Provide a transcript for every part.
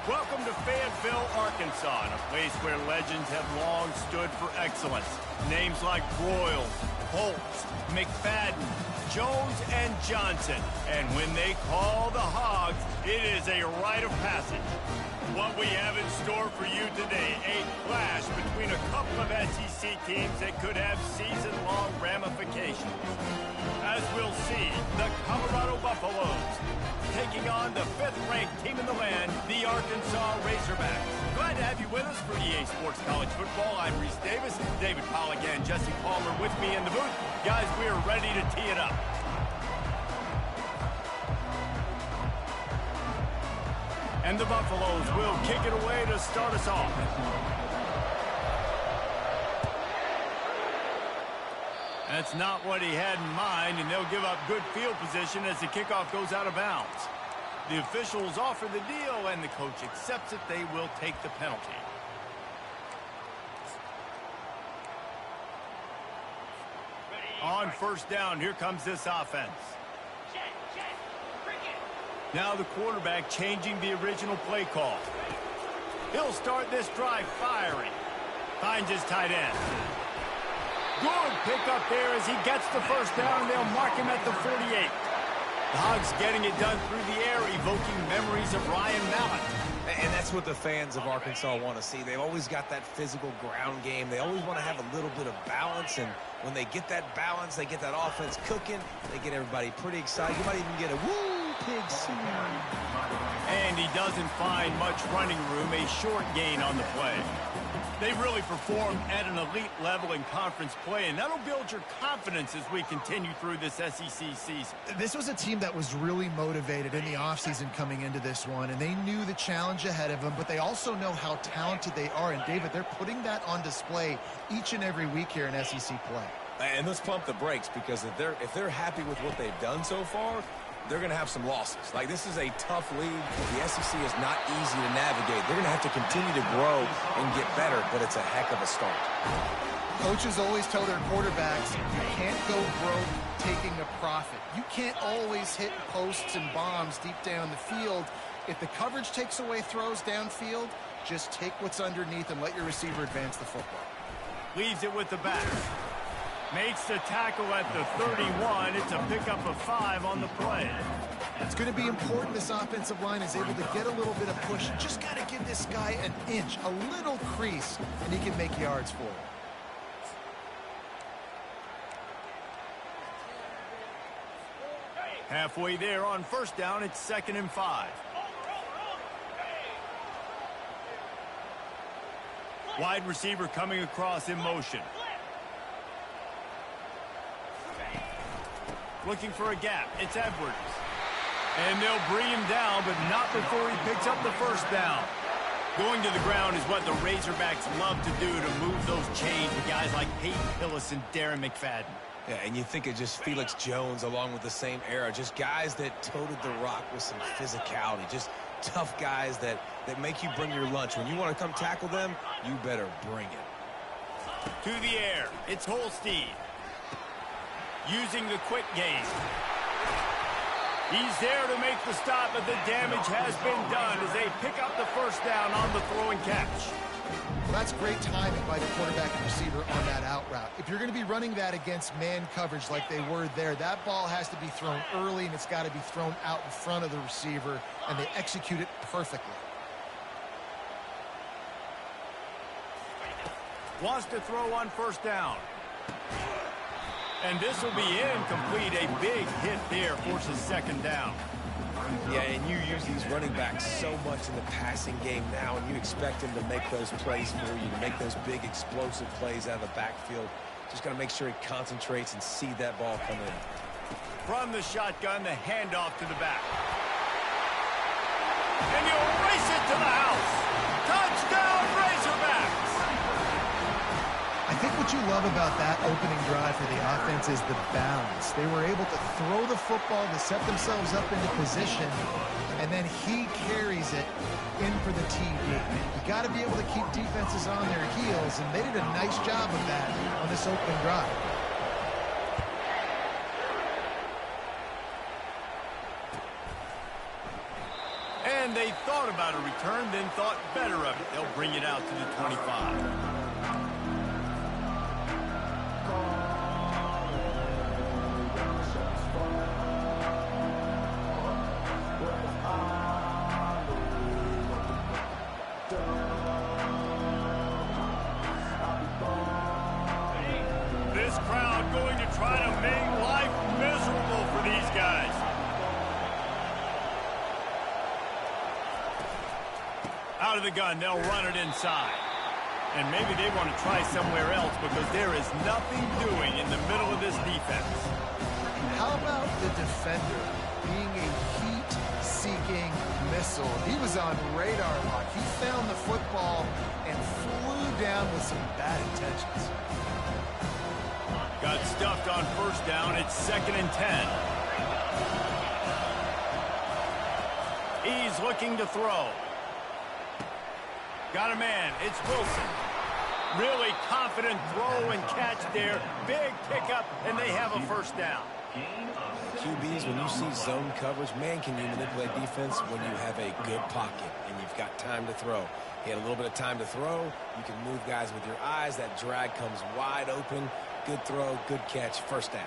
Welcome to Fayetteville, Arkansas, a place where legends have long stood for excellence. Names like Broyles, Holtz, McFadden, Jones, and Johnson. And when they call the Hogs, it is a rite of passage. What we have in store for you today, a clash between a couple of SEC teams that could have season-long ramifications. As we'll see, the Colorado Buffaloes taking on the 5th-ranked team in the land, the Arkansas Razorbacks. Glad to have you with us for EA Sports College Football. I'm Reese Davis, David Pollack and Jesse Palmer with me in the booth. Guys, we are ready to tee it up. And the Buffaloes will kick it away to start us off. That's not what he had in mind, and they'll give up good field position as the kickoff goes out of bounds. The officials offer the deal, and the coach accepts it. They will take the penalty. On first down, here comes this offense. Now the quarterback changing the original play call. He'll start this drive firing. Finds his tight end. Good pickup there as he gets the first down, and they'll mark him at the 48. The Hogs getting it done through the air, evoking memories of Ryan Mallett. And that's what the fans of Arkansas want to see. They've always got that physical ground game. They always want to have a little bit of balance, and when they get that balance, they get that offense cooking, they get everybody pretty excited. You might even get a woo, pig sing. And he doesn't find much running room, a short gain on the play. They really performed at an elite level in conference play, and that'll build your confidence as we continue through this SEC season. This was a team that was really motivated in the offseason coming into this one, and they knew the challenge ahead of them, but they also know how talented they are. And, David, they're putting that on display each and every week here in SEC play. And let's pump the brakes, because if they're happy with what they've done so far, they're going to have some losses. Like, this is a tough league. The SEC is not easy to navigate. They're going to have to continue to grow and get better, but it's a heck of a start. Coaches always tell their quarterbacks, you can't go broke taking a profit. You can't always hit posts and bombs deep down the field. If the coverage takes away throws downfield, just take what's underneath and let your receiver advance the football. Leaves it with the back. Makes the tackle at the 31. It's a pickup of 5 on the play. It's going to be important this offensive line is able to get a little bit of push. Just got to give this guy an inch, a little crease, and he can make yards for it. Halfway there on first down, it's 2nd and 5. Wide receiver coming across in motion. Looking for a gap. It's Edwards. And they'll bring him down, but not before he picks up the first down. Going to the ground is what the Razorbacks love to do, to move those chains with guys like Peyton Hillis and Darren McFadden. Yeah, and you think of just Felix Jones along with the same era. Just guys that toted the rock with some physicality. Just tough guys that make you bring your lunch. When you want to come tackle them, you better bring it. To the air. It's Holstein. Using the quick game. He's there to make the stop, but the damage has been done as they pick up the first down on the throw and catch. Well, that's great timing by the quarterback and receiver on that out route. If you're going to be running that against man coverage like they were there, that ball has to be thrown early, and it's got to be thrown out in front of the receiver, and they execute it perfectly. Wants to throw on first down. And this will be incomplete. A big hit there forces 2nd down. Yeah, and you use these running backs so much in the passing game now, and you expect them to make those plays for you, to make those big explosive plays out of the backfield. Just got to make sure he concentrates and see that ball come in. From the shotgun, the handoff to the back. And you'll race it to the house. Touchdown, Razorbacks! I think what you love about that opening drive for the offense is the balance. They were able to throw the football to set themselves up into position, and then he carries it in for the TD. You got to be able to keep defenses on their heels, and they did a nice job of that on this opening drive. And they thought about a return, then thought better of it. They'll bring it out to the 25. This crowd going to try to make life miserable for these guys. Out of the gun, they'll run it inside. And maybe they want to try somewhere else because there is nothing doing in the middle of this defense. How about the defender being a heat-seeking missile? He was on radar lock. He found the football and flew down with some bad intentions. Got stuffed on first down. It's 2nd and 10. He's looking to throw. Got a man. It's Wilson. Really confident throw and catch there. Big pickup, and they have a first down. QBs, when you see zone coverage, man, can you manipulate defense when you have a good pocket and you've got time to throw. He had a little bit of time to throw. You can move guys with your eyes. That drag comes wide open. Good throw, good catch, first down.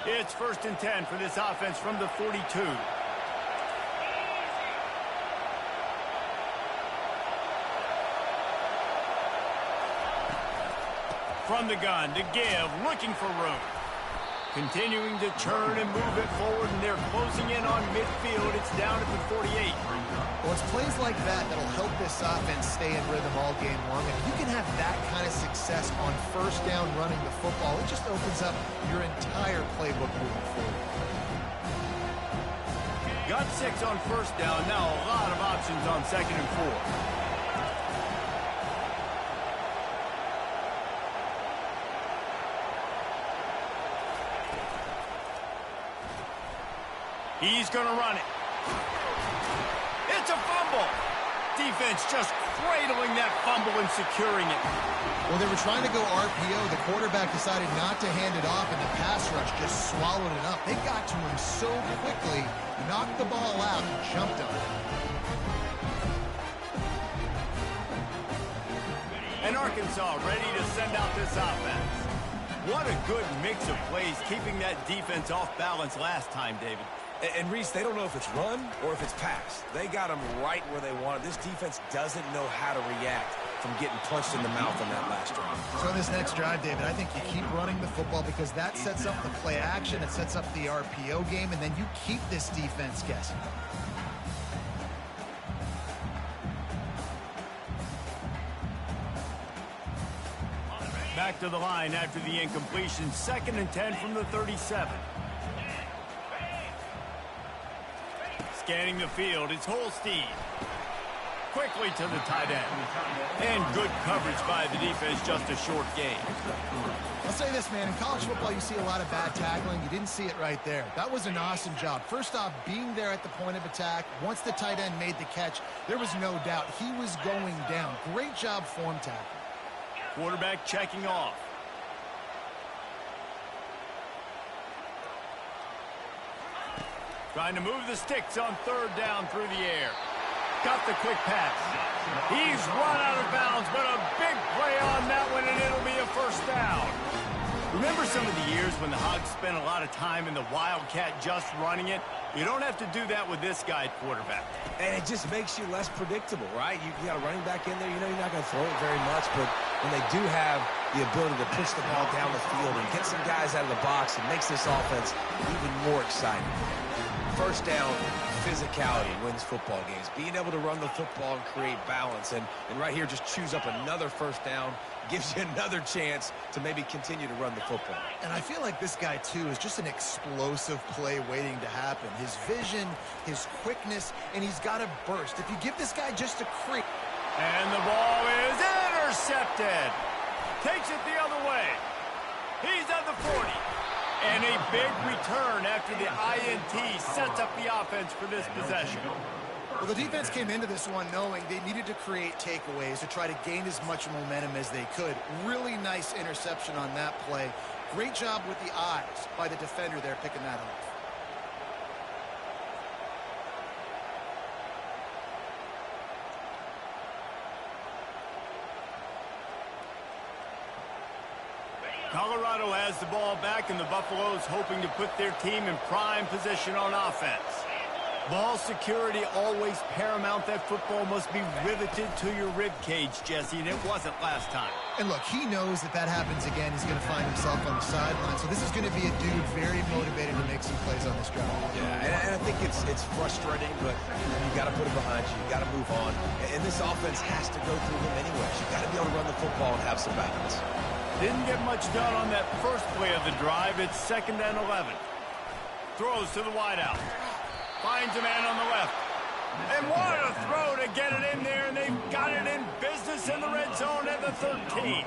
It's 1st and 10 for this offense from the 42. From the gun to give, looking for room. Continuing to turn and move it forward, and they're closing in on midfield. It's down at the 48. Well, it's plays like that that'll help this offense stay in rhythm all game long. If you can have that kind of success on first down running the football, it just opens up your entire playbook moving forward. Got 6 on first down. Now a lot of options on 2nd and 4. He's going to run it. It's a fumble. Defense just cradling that fumble and securing it. Well, they were trying to go RPO. The quarterback decided not to hand it off, and the pass rush just swallowed it up. They got to him so quickly, knocked the ball out, and jumped on it. And Arkansas ready to send out this offense. What a good mix of plays, keeping that defense off balance last time, David. And Reese, they don't know if it's run or if it's pass. They got them right where they want it. This defense doesn't know how to react from getting punched in the mouth on that last drive. So in this next drive, David, I think you keep running the football because that sets up the play action, it sets up the RPO game, and then you keep this defense guessing. Back to the line after the incompletion. 2nd and 10 from the 37. Scanning the field, it's Holstein. Quickly to the tight end. And good coverage by the defense, just a short gain. I'll say this, man. In college football, you see a lot of bad tackling. You didn't see it right there. That was an awesome job. First off, being there at the point of attack. Once the tight end made the catch, there was no doubt he was going down. Great job form tackling. Quarterback checking off. Trying to move the sticks on 3rd down through the air. Got the quick pass. He's run out of bounds, but a big play on that one, and it'll be a first down. Remember some of the years when the Hogs spent a lot of time in the Wildcat just running it? You don't have to do that with this guy at quarterback. And it just makes you less predictable, right? You got a running back in there. You know you're not going to throw it very much, but when they do have the ability to push the ball down the field and get some guys out of the box, it makes this offense even more exciting. First down, physicality wins football games. Being able to run the football and create balance. And right here, just choose up another first down. Gives you another chance to maybe continue to run the football. And I feel like this guy, too, is just an explosive play waiting to happen. His vision, his quickness, and he's got a burst. If you give this guy just a creep. And the ball is intercepted. Takes it the other way. He's at the 40. And a big return after the INT sets up the offense for this possession. Well, the defense came into this one knowing they needed to create takeaways to try to gain as much momentum as they could. Really nice interception on that play. Great job with the eyes by the defender there picking that off. Colorado has the ball back, and the Buffaloes hoping to put their team in prime position on offense. Ball security always paramount. That football must be riveted to your rib cage, Jesse, and it wasn't last time. And look, he knows that that happens again. He's going to find himself on the sideline. So this is going to be a dude very motivated to make some plays on this drive. Yeah, and I think it's frustrating, but you got to put it behind you. You got to move on. And this offense has to go through them anyways. You got to be able to run the football and have some balance. Didn't get much done on that first play of the drive. It's 2nd and 11. Throws to the wideout. Finds a man on the left. And what a throw to get it in there, and they've got it in business in the red zone at the 13.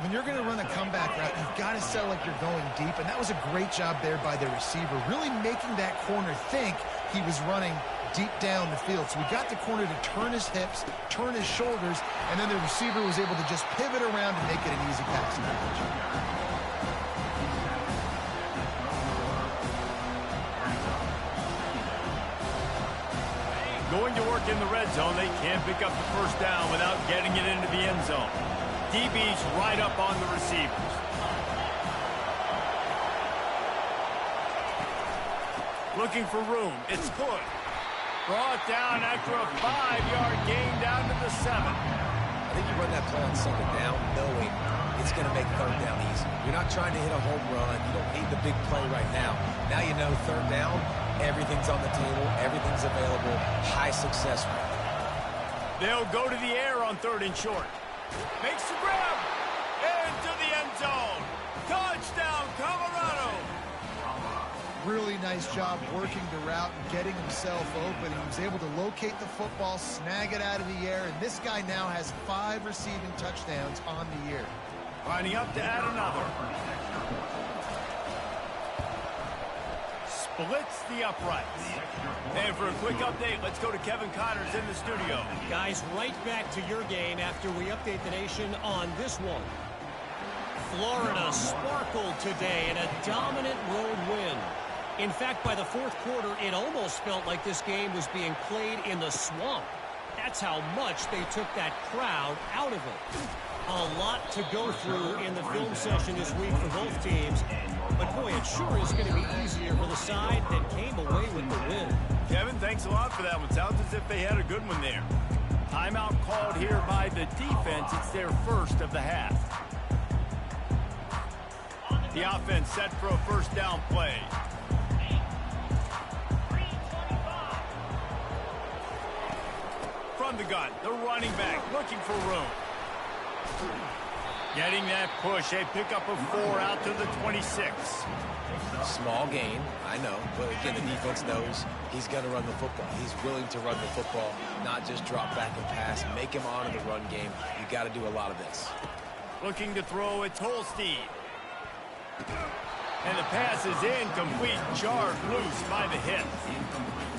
When you're going to run a comeback route, you've got to sell like you're going deep, and that was a great job there by the receiver, really making that corner think he was running deep down the field. So we got the corner to turn his hips, turn his shoulders, and then the receiver was able to just pivot around and make it an easy pass coverage. Going to work in the red zone, they can't pick up the first down without getting it into the end zone. DB's right up on the receivers. Looking for room. It's Hood. Brought down after a 5-yard gain down to the 7. I think you run that play on 2nd down knowing it's going to make 3rd down easy. You're not trying to hit a home run. You don't need the big play right now. Now you know 3rd down, everything's on the table, everything's available, high success rate. They'll go to the air on 3rd and short. Makes the grab. Into the end zone. Touchdown, Colorado. Really nice job working the route and getting himself open. He was able to locate the football, snag it out of the air, and this guy now has 5 receiving touchdowns on the year. Lining up to add another. Splits the uprights. And for a quick update, let's go to Kevin Connors in the studio. Guys, right back to your game after we update the nation on this one. Florida sparkled today in a dominant road win. In fact, by the 4th quarter, it almost felt like this game was being played in the swamp. That's how much they took that crowd out of it. A lot to go through in the film session this week for both teams. But, boy, it sure is going to be easier for the side that came away with the win. Kevin, thanks a lot for that one. Sounds as if they had a good one there. Timeout called here by the defense. It's their first of the half. The offense set for a first down play. From the gun, the running back looking for room. Getting that push, a pickup of 4 out to the 26. Small gain, I know, but again, the defense knows he's going to run the football. He's willing to run the football, not just drop back and pass, make him honor the run game. You got to do a lot of this. Looking to throw, it's Holstein. And the pass is incomplete, jarred loose by the hit.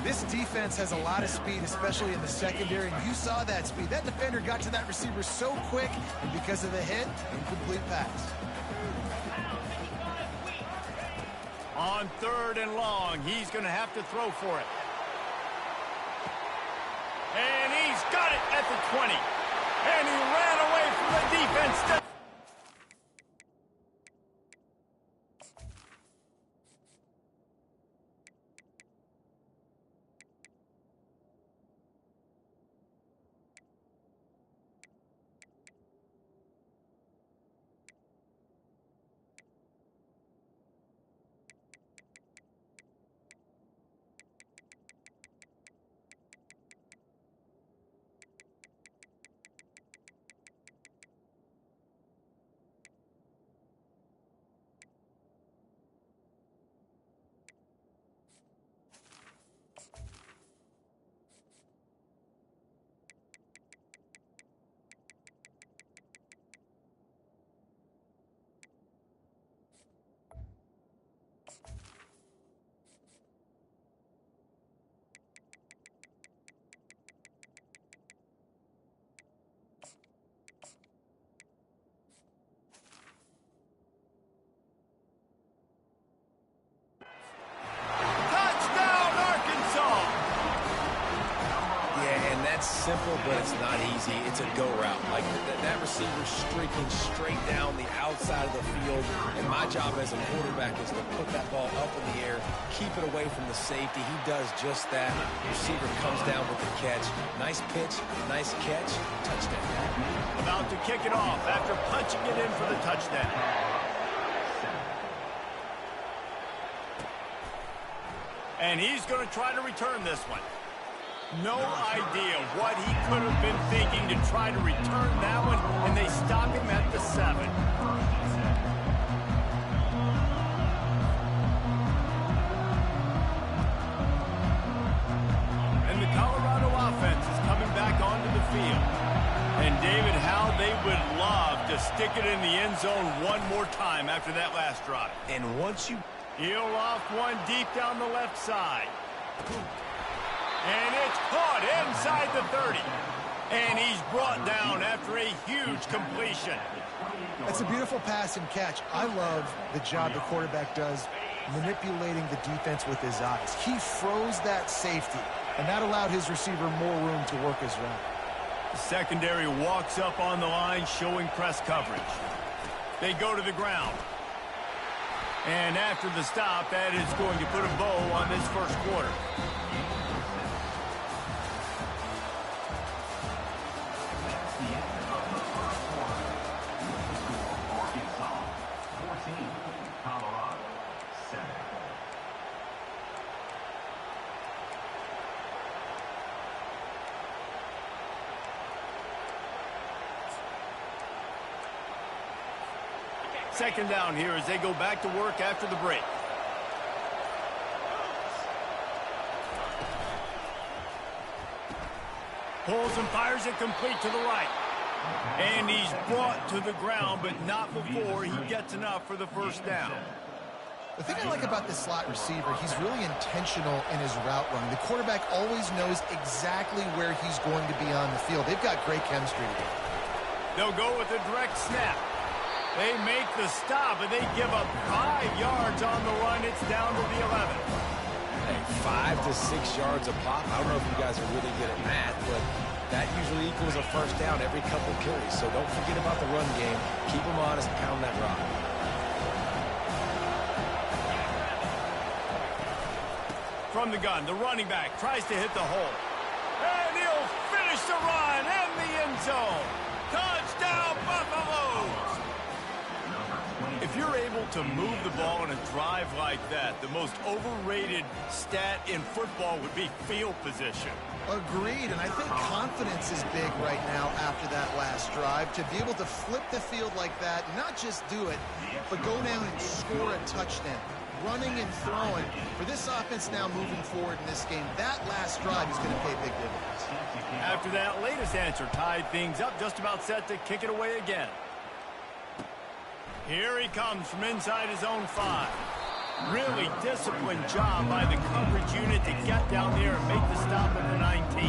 This defense has a lot of speed, especially in the secondary, and you saw that speed. That defender got to that receiver so quick, and because of the hit, incomplete pass. On 3rd and long, he's going to have to throw for it. And he's got it at the 20. And he ran away from the defense. That's simple, but it's not easy. It's a go route. Like that receiver streaking straight down the outside of the field. And my job as a quarterback is to put that ball up in the air, keep it away from the safety. He does just that. Receiver comes down with the catch. Nice pitch, nice catch, touchdown. About to kick it off after punching it in for the touchdown. And he's going to try to return this one. No idea what he could have been thinking to try to return that one, and they stop him at the 7. And the Colorado offense is coming back onto the field. And David, how they would love to stick it in the end zone one more time after that last drive. And once you... He'll loft one deep down the left side. And it's caught inside the 30. And he's brought down after a huge completion. That's a beautiful pass and catch. I love the job the quarterback does manipulating the defense with his eyes. He froze that safety, and that allowed his receiver more room to work his route. The secondary walks up on the line, showing press coverage. They go to the ground. And after the stop, that is going to put a bow on this first quarter. Second down here as they go back to work after the break. Pulls and fires it complete to the right. And he's brought to the ground, but not before he gets enough for the first down. The thing I like about this slot receiver, he's really intentional in his route running. The quarterback always knows exactly where he's going to be on the field. They've got great chemistry together. They'll go with a direct snap. They make the stop, and they give up 5 yards on the run. It's down to the 11. Hey, 5 to 6 yards a pop. I don't know if you guys are really good at math, but that usually equals a first down every couple carries. So don't forget about the run game. Keep them honest, pound that rock. From the gun, the running back tries to hit the hole. And he'll finish the run in the end zone. Touchdown, Buffaloes! If you're able to move the ball in a drive like that, the most overrated stat in football would be field position. Agreed, and I think confidence is big right now after that last drive. To be able to flip the field like that, not just do it, but go down and score a touchdown. Running and throwing. For this offense now moving forward in this game, that last drive is going to pay big dividends. After that latest answer tied things up, just about set to kick it away again. Here he comes from inside his own 5. Really disciplined job by the coverage unit to get down there and make the stop at the 19.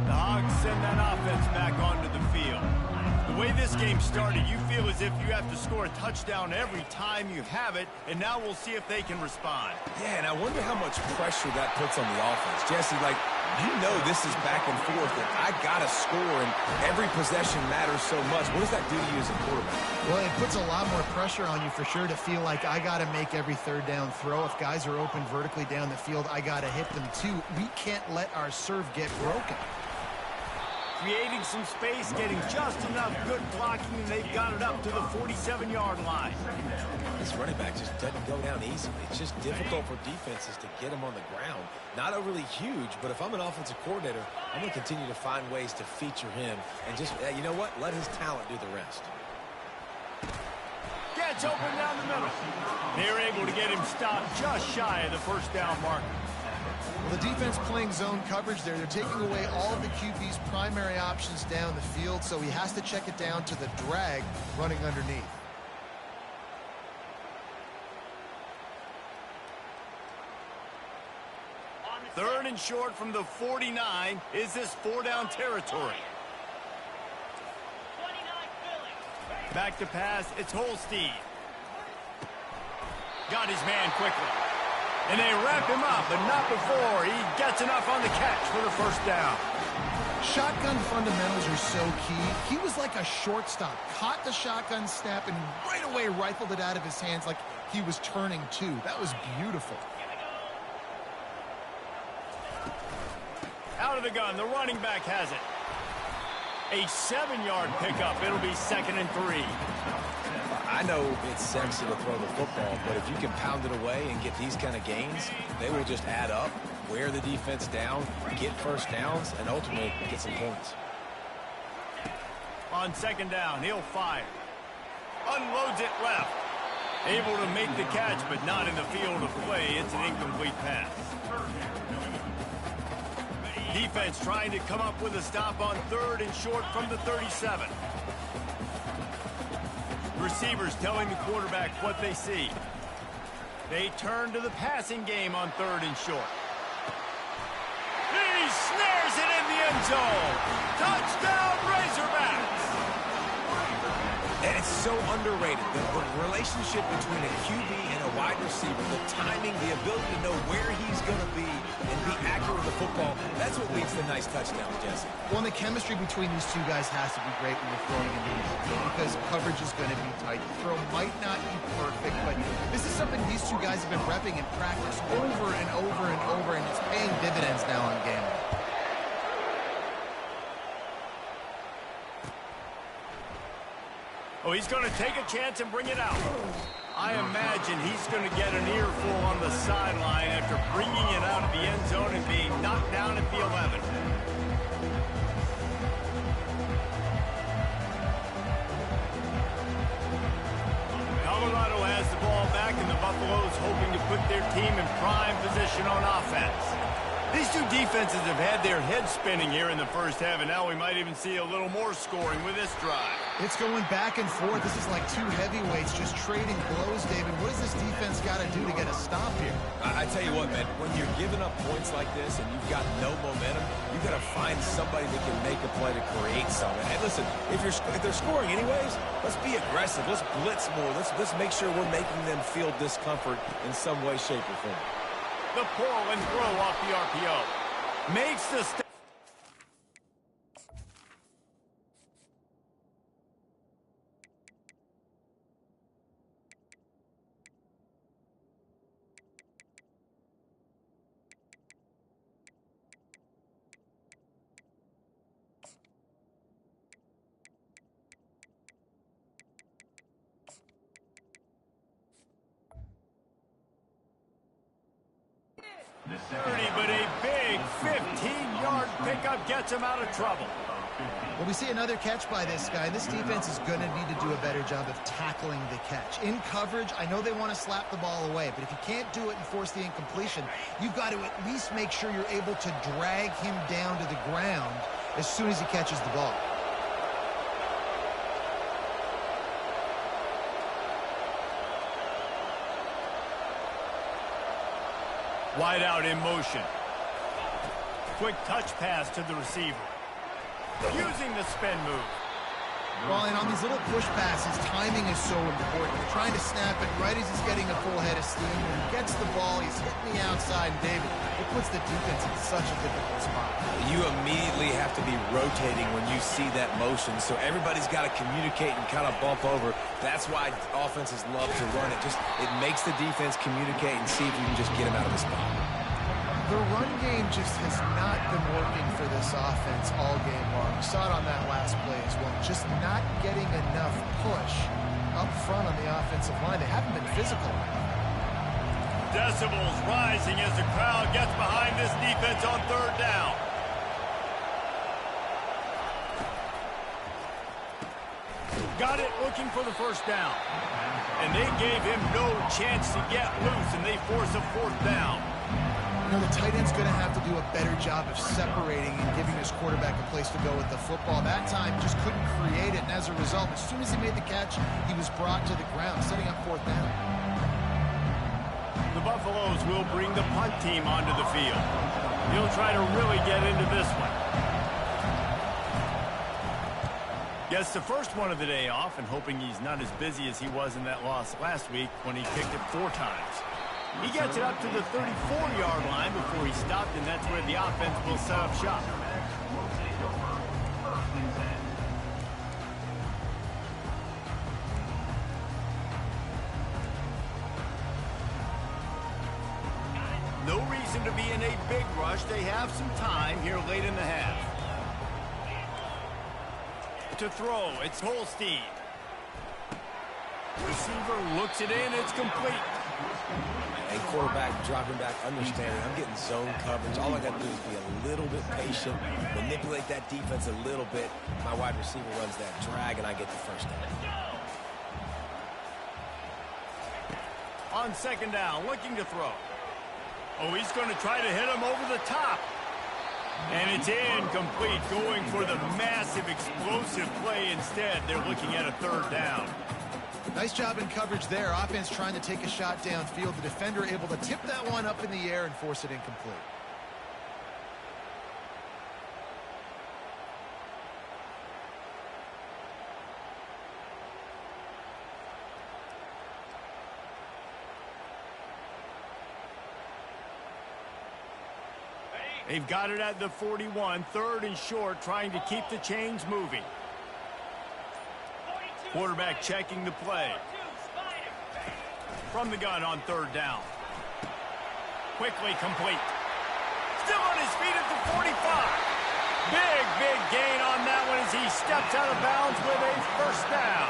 The Hogs send that offense back onto the field. The way this game started, you feel as if you have to score a touchdown every time you have it, and now we'll see if they can respond. Yeah, and I wonder how much pressure that puts on the offense. Jesse, like, you know this is back and forth, and I got to score, and every possession matters so much. What does that do to you as a quarterback? Well, it puts a lot more pressure on you for sure to feel like I got to make every third down throw. If guys are open vertically down the field, I got to hit them too. We can't let our serve get broken. Creating some space, getting just enough good blocking, and they've got it up to the 47-yard line. This running back just doesn't go down easily. It's just difficult for defenses to get him on the ground. Not overly huge, but if I'm an offensive coordinator, I'm going to continue to find ways to feature him and just, you know what, let his talent do the rest. Gets open down the middle. They're able to get him stopped just shy of the first down marker. Well, the defense playing zone coverage there. They're taking away all of the QB's primary options down the field, so he has to check it down to the drag running underneath. Third and short from the 49. Is this 4-down territory? Back to pass. It's Holstein. Got his man quickly. And they wrap him up, but not before he gets enough on the catch for the first down. Shotgun fundamentals are so key. He was like a shortstop. Caught the shotgun snap and right away rifled it out of his hands like he was turning two. That was beautiful. Out of the gun, the running back has it. A 7-yard pickup. It'll be 2nd and 3. I know it's sexy to throw the football, but if you can pound it away and get these kind of gains, they will just add up, wear the defense down, get first downs, and ultimately get some points. On 2nd down, he'll fire. Unloads it left. Able to make the catch, but not in the field of play. It's an incomplete pass. Defense trying to come up with a stop on 3rd and short from the 37. Receivers telling the quarterback what they see. They turn to the passing game on 3rd and short. He snares it in the end zone. Touchdown, Razorbacks! And it's so underrated. The relationship between a QB and a wide receiver, the timing, the ability to know where he's going to be and be accurate with the football, that's what leads to nice touchdowns, Jesse. Well, and the chemistry between these two guys has to be great when you're throwing into the field because coverage is going to be tight. The throw might not be perfect, but this is something these two guys have been repping in practice over and over and over, and it's paying dividends now on game day. Oh, he's going to take a chance and bring it out. I imagine he's going to get an earful on the sideline after bringing it out of the end zone and being knocked down at the 11. Colorado has the ball back, and the Buffaloes hoping to put their team in prime position on offense. These two defenses have had their heads spinning here in the first half, and now we might even see a little more scoring with this drive. It's going back and forth. This is like two heavyweights just trading blows, David. What does this defense got to do to get a stop here? I tell you what, man, when you're giving up points like this and you've got no momentum, you've got to find somebody that can make a play to create something. And listen, if they're scoring anyways, let's be aggressive. Let's blitz more. Let's make sure we're making them feel discomfort in some way, shape, or form. The pull and throw off the RPO. Makes the step. But a big 15-yard pickup gets him out of trouble. Well, we see another catch by this guy. This defense is going to need to do a better job of tackling the catch. In coverage, I know they want to slap the ball away, but if you can't do it and force the incompletion, you've got to at least make sure you're able to drag him down to the ground as soon as he catches the ball. Wide out in motion. Quick touch pass to the receiver. Using the spin move. Well, and on these little push passes, timing is so important. You're trying to snap it right as he's getting a full head of steam. When he gets the ball, he's hitting the outside, and David, it puts the defense in such a difficult spot. You immediately have to be rotating when you see that motion, so everybody's got to communicate and kind of bump over. That's why offenses love to run it. It makes the defense communicate and see if you can just get him out of the spot. The run game just has not been working for this offense all game long. We saw it on that last play as well. Just not getting enough push up front on the offensive line. They haven't been physical enough. Decibels rising as the crowd gets behind this defense on 3rd down. Got it looking for the first down. And they gave him no chance to get loose, and they force a 4th down. You know, the tight end's going to have to do a better job of separating and giving his quarterback a place to go with the football. That time, just couldn't create it, and as a result, as soon as he made the catch, he was brought to the ground, setting up 4th down. The Buffaloes will bring the punt team onto the field. He'll try to really get into this one. Gets the first one of the day off, and hoping he's not as busy as he was in that loss last week when he kicked it 4 times. He gets it up to the 34-yard line before he stopped, and that's where the offense will set up shop. No reason to be in a big rush. They have some time here late in the half. To throw, it's Holstein. Receiver looks it in, it's complete. A quarterback dropping back, understanding I'm getting zone coverage. All I got to do is be a little bit patient, manipulate that defense a little bit. My wide receiver runs that drag, and I get the first down. On second down, looking to throw. Oh, he's going to try to hit him over the top. And it's incomplete, going for the massive explosive play instead. They're looking at a third down. Nice job in coverage there. Offense trying to take a shot downfield. The defender able to tip that one up in the air and force it incomplete. They've got it at the 41, third and short, trying to keep the chains moving. Quarterback checking the play. From the gun on third down. Quickly complete. Still on his feet at the 45. Big gain on that one as he steps out of bounds with a first down.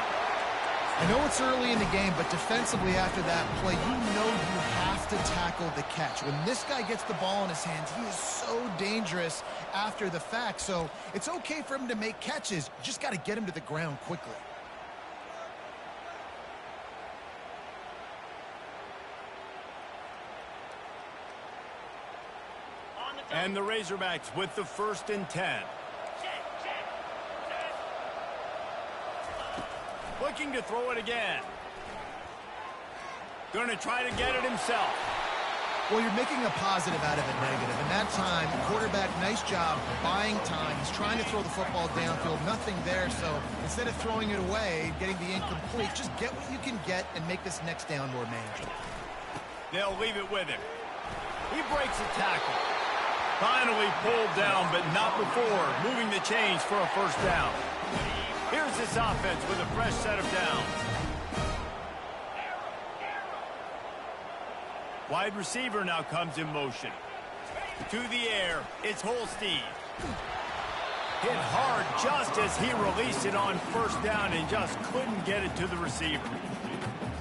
I know it's early in the game, but defensively after that play, you know you have to tackle the catch. When this guy gets the ball in his hands, he is so dangerous after the fact. So it's okay for him to make catches. You just got to get him to the ground quickly. And the Razorbacks with the 1st and 10. Looking to throw it again. Going to try to get it himself. Well, you're making a positive out of a negative. And that time, quarterback, nice job buying time. He's trying to throw the football downfield. Nothing there. So instead of throwing it away, getting the incomplete, just get what you can get and make this next down more manageable. They'll leave it with him. He breaks a tackle. Finally pulled down, but not before moving the chains for a first down. Here's this offense with a fresh set of downs. Wide receiver now comes in motion. To the air, it's Holstein. Hit hard just as he released it on first down and just couldn't get it to the receiver.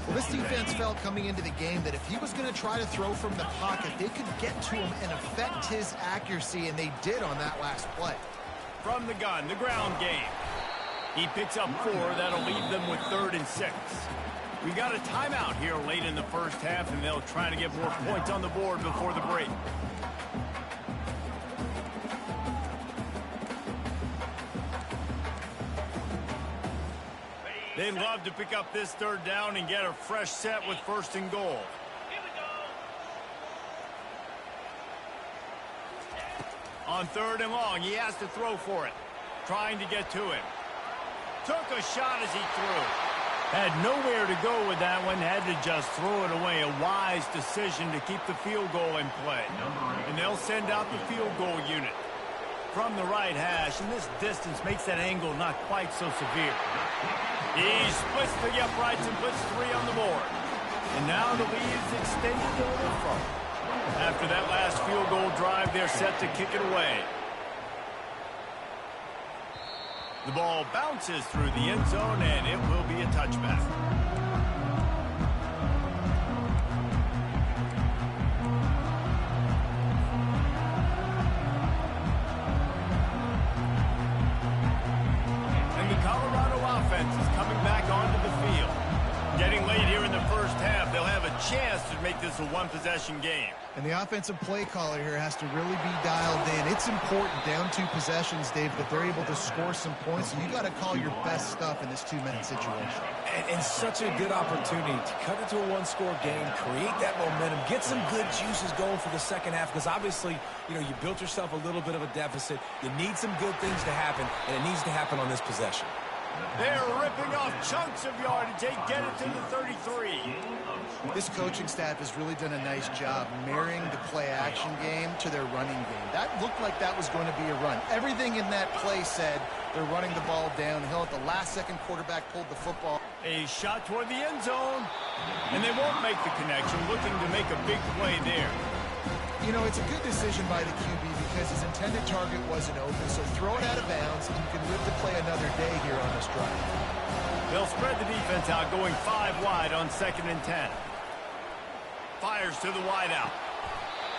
Well, this defense felt coming into the game that if he was going to try to throw from the pocket, they could get to him and affect his accuracy, and they did on that last play. From the gun, the ground game. He picks up 4. That'll leave them with 3rd and 6. We've got a timeout here late in the first half, and they'll try to get more points on the board before the break. They'd love to pick up this third down and get a fresh set with 1st and goal. On 3rd and long, he has to throw for it. Trying to get to him. Took a shot as he threw. Had nowhere to go with that one. Had to just throw it away. A wise decision to keep the field goal in play. And they'll send out the field goal unit. From the right hash, and this distance makes that angle not quite so severe. He splits the uprights and puts 3 on the board. And now the lead's extended a little further. After that last field goal drive, they're set to kick it away. The ball bounces through the end zone, and it will be a touchback. And the Colorado offense is coming back onto the field. Getting late here in the first half, they'll have a chance to make this a one-possession game. And the offensive play caller here has to really be dialed in. It's important, down 2 possessions, Dave, that they're able to score some points. So you got to call your best stuff in this 2-minute situation. And such a good opportunity to cut it to a 1-score game, create that momentum, get some good juices going for the second half, because obviously, you know, you built yourself a little bit of a deficit. You need some good things to happen, and it needs to happen on this possession. They're ripping off chunks of yardage. They get it to the 33. This coaching staff has really done a nice job marrying the play-action game to their running game. That looked like that was going to be a run. Everything in that play said they're running the ball downhill. At the last second, quarterback pulled the football. A shot toward the end zone, and they won't make the connection, looking to make a big play there. You know, it's a good decision by the QB because his intended target wasn't open, so throw it out of bounds, and you can live to play another day here on this drive. They'll spread the defense out, going 5 wide on 2nd and 10. Fires to the wideout.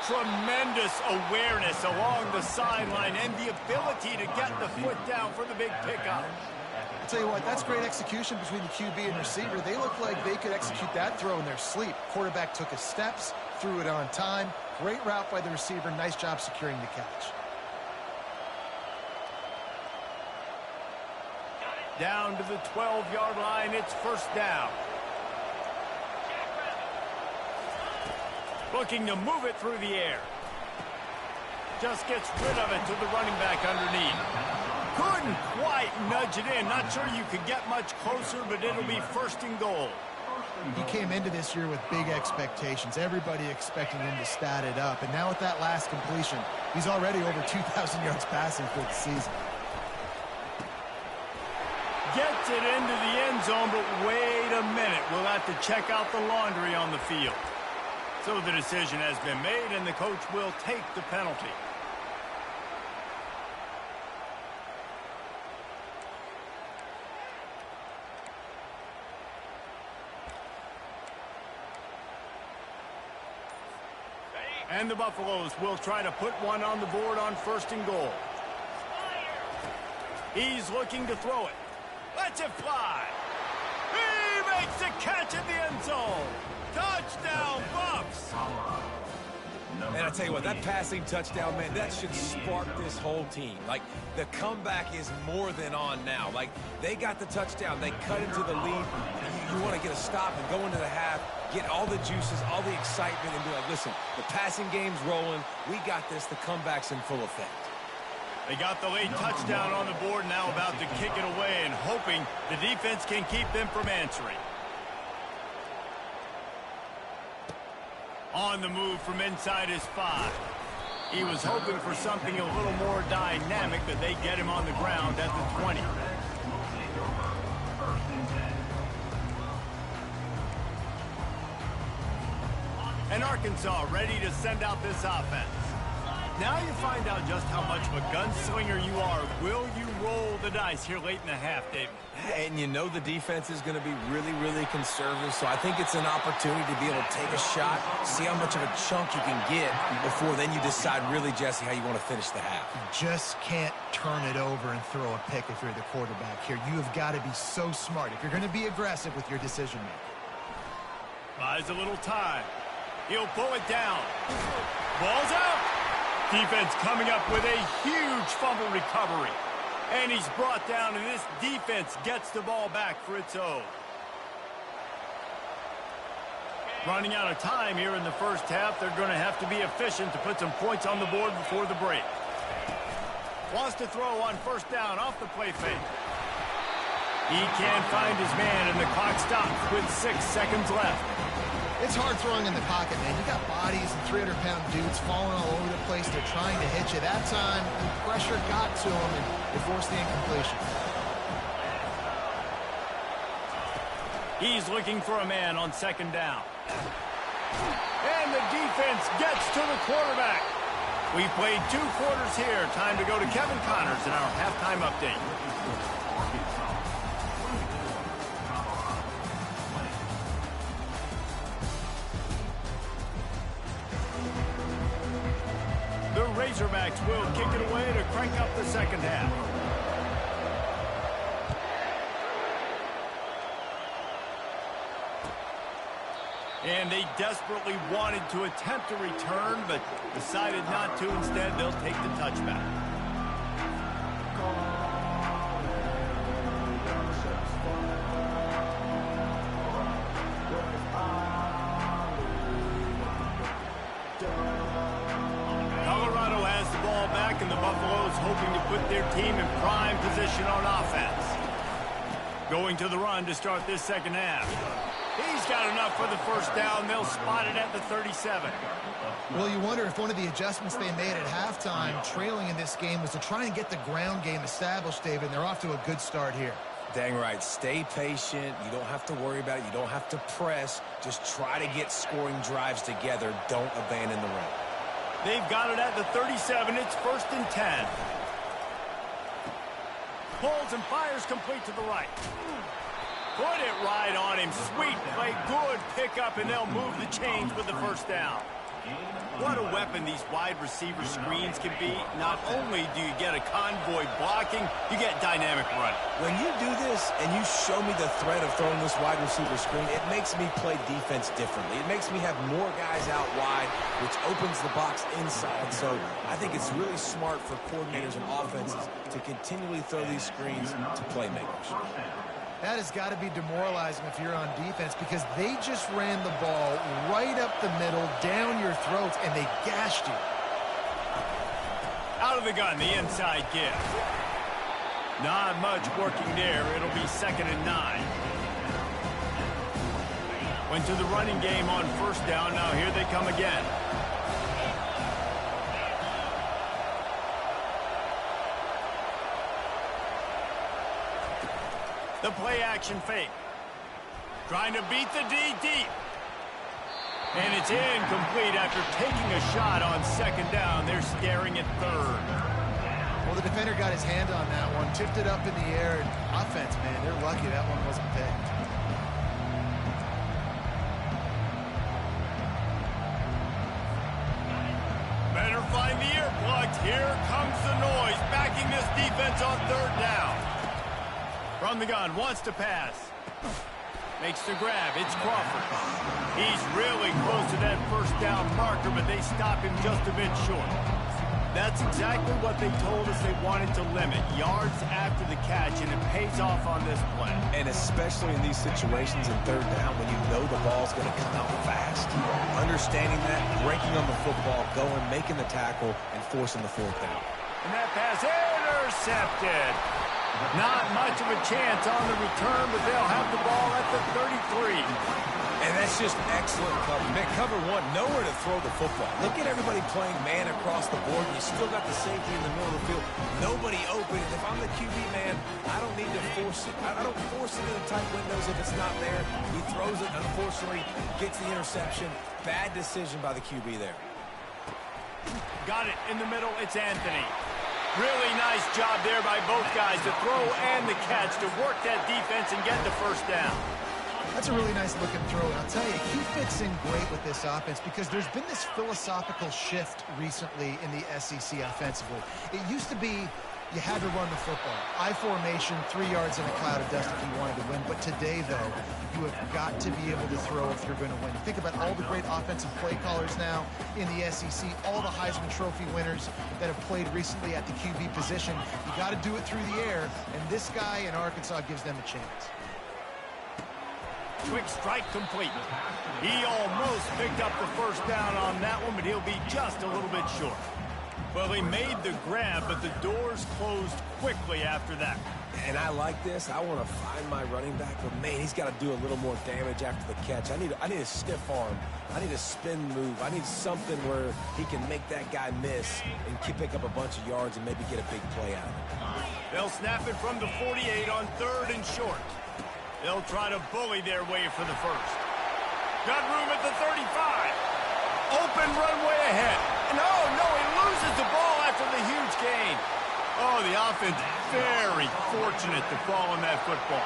Tremendous awareness along the sideline and the ability to get the foot down for the big pickup. I'll tell you what, that's great execution between the QB and receiver. They look like they could execute that throw in their sleep. Quarterback took his steps, threw it on time. Great route by the receiver. Nice job securing the catch. Down to the 12-yard line, it's 1st down. Looking to move it through the air. Just gets rid of it to the running back underneath. Couldn't quite nudge it in. Not sure you could get much closer, but it'll be 1st and goal. He came into this year with big expectations. Everybody expecting him to stat it up. And now with that last completion, he's already over 2,000 yards passing for the season. Gets it into the end zone, but wait a minute. We'll have to check out the laundry on the field. So the decision has been made, and the coach will take the penalty. And the Buffaloes will try to put one on the board on 1st and goal. He's looking to throw it. Lets it fly. He makes the catch in the end zone. Touchdown, Buffs. Man, I tell you what, that passing touchdown, man, that should spark this whole team. Like, the comeback is more than on now. Like, they got the touchdown. They cut into the lead. You want to get a stop and go into the half, get all the juices, all the excitement, and be like, listen, the passing game's rolling. We got this. The comeback's in full effect. They got the late touchdown on the board, now about to kick it away and hoping the defense can keep them from answering. On the move from inside his 5. He was hoping for something a little more dynamic, but they get him on the ground at the 20. And Arkansas ready to send out this offense. Now you find out just how much of a gunslinger you are. Will you roll the dice here late in the half, David? And you know the defense is going to be really, really conservative, so I think it's an opportunity to be able to take a shot, see how much of a chunk you can get before then you decide really, Jesse, how you want to finish the half. You just can't turn it over and throw a pick if you're the quarterback here. You have got to be so smart if you're going to be aggressive with your decision-making. Buys a little time. He'll pull it down. Ball's out. Defense coming up with a huge fumble recovery. And he's brought down, and this defense gets the ball back for its own. Running out of time here in the 1st half. They're going to have to be efficient to put some points on the board before the break. Wants to throw on 1st down off the play fake. He can't find his man, and the clock stops with 6 seconds left. It's hard throwing in the pocket, man. You got bodies and 300-pound dudes falling all over the place. They're trying to hit you. That time, the pressure got to him, and it forced the incompletion. He's looking for a man on 2nd down. And the defense gets to the quarterback. We played 2 quarters here. Time to go to Kevin Connors in our halftime update. The Razorbacks will kick it away to crank up the 2nd half. And they desperately wanted to attempt a return, but decided not to. Instead, they'll take the touchback. Colorado has the ball back, and the Buffaloes hoping to put their team in prime position on offense. Going to the run to start this second half. He's got enough for the first down. They'll spot it at the 37. Well, you wonder if one of the adjustments they made at halftime, trailing in this game, was to try and get the ground game established, David, and they're off to a good start here. Dang right. Stay patient. You don't have to worry about it. You don't have to press. Just try to get scoring drives together. Don't abandon the run. They've got it at the 37. It's 1st and 10. Pulls and fires complete to the right. Put it right on him. Sweet play. Good pickup, and they'll move the chains with the first down. What a weapon these wide receiver screens can be. Not only do you get a convoy blocking, you get dynamic running. When you do this and you show me the threat of throwing this wide receiver screen, it makes me play defense differently. It makes me have more guys out wide, which opens the box inside. So I think it's really smart for coordinators and offenses to continually throw these screens to playmakers. That has got to be demoralizing if you're on defense, because they just ran the ball right up the middle, down your throats, and they gashed you. Out of the gun, the inside give. Not much working there. It'll be 2nd and 9. Went to the running game on first down. Now here they come again. The play-action fake. Trying to beat the D deep. And it's incomplete after taking a shot on 2nd down. They're staring at 3rd. Well, the defender got his hand on that one, tipped it up in the air, and offense, man, they're lucky that one wasn't picked. Better find the earplugs. Here comes the noise, backing this defense on 3rd down. From the gun, wants to pass. Makes the grab. It's Crawford. He's really close to that first down marker, but they stop him just a bit short. That's exactly what they told us they wanted to limit. Yards after the catch, and it pays off on this play. And especially in these situations in 3rd down, when you know the ball's going to come out fast. Understanding that, breaking on the football, going, making the tackle, and forcing the 4th down. And that pass intercepted. Not much of a chance on the return, but they'll have the ball at the 33. And that's just excellent cover. Man, cover one, nowhere to throw the football. Look at everybody playing man across the board. You still got the safety in the middle of the field. Nobody open. And if I'm the QB, man, I don't need to force it. I don't force it in the tight windows if it's not there. He throws it, unfortunately, gets the interception. Bad decision by the QB there. Got it in the middle. It's Anthony. Really nice job there by both guys to throw and the catch to work that defense and get the first down. That's a really nice looking throw, and I'll tell you, he fits in great with this offense because there's been this philosophical shift recently in the SEC offensively. It used to be you had to run the football. I formation, 3 yards in a cloud of dust if you wanted to win. But today, though, you have got to be able to throw if you're going to win. Think about all the great offensive play callers now in the SEC, all the Heisman Trophy winners that have played recently at the QB position. You got to do it through the air, and this guy in Arkansas gives them a chance. Quick strike complete. He almost picked up the first down on that one, but he'll be just a little bit short. Well, he made the grab, but the doors closed quickly after that. And I like this. I want to find my running back, but man, he's got to do a little more damage after the catch. I need a stiff arm. I need a spin move. I need something where he can make that guy miss and pick up a bunch of yards and maybe get a big play out of it. They'll snap it from the 48 on 3rd and short. They'll try to bully their way for the first. Got room at the 35. Open runway ahead. No, he loses the ball after the huge gain. Oh, the offense very fortunate to fall on that football.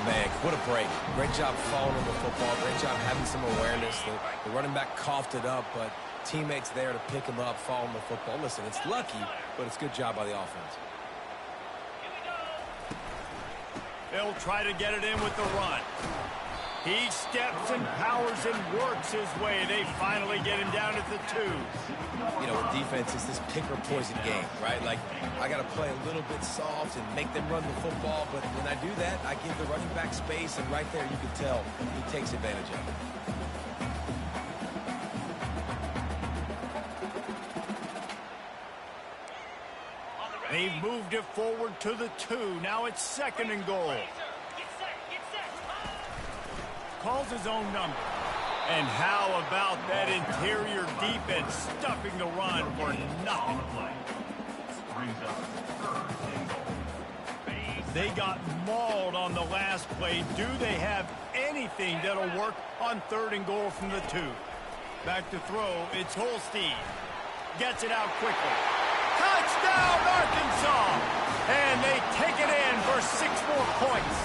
Man, what a break. Great job following on the football. Great job having some awareness. The running back coughed it up, but teammates there to pick him up, following the football. Listen, it's lucky, but it's a good job by the offense. They'll try to get it in with the run. He steps and powers and works his way. They finally get him down at the 2. You know, with defense, it's this pick-or-poison game, right? Like, I got to play a little bit soft and make them run the football, but when I do that, I give the running back space, and right there you can tell he takes advantage of it. They've moved it forward to the 2. Now it's 2nd and goal. calls his own number. And how about that interior defense stuffing the run for nothing? They got mauled on the last play. Do they have anything that'll work on 3rd and goal from the 2? Back to throw. It's Holstein. Gets it out quickly. Touchdown, Arkansas! And they take it in for 6 more points.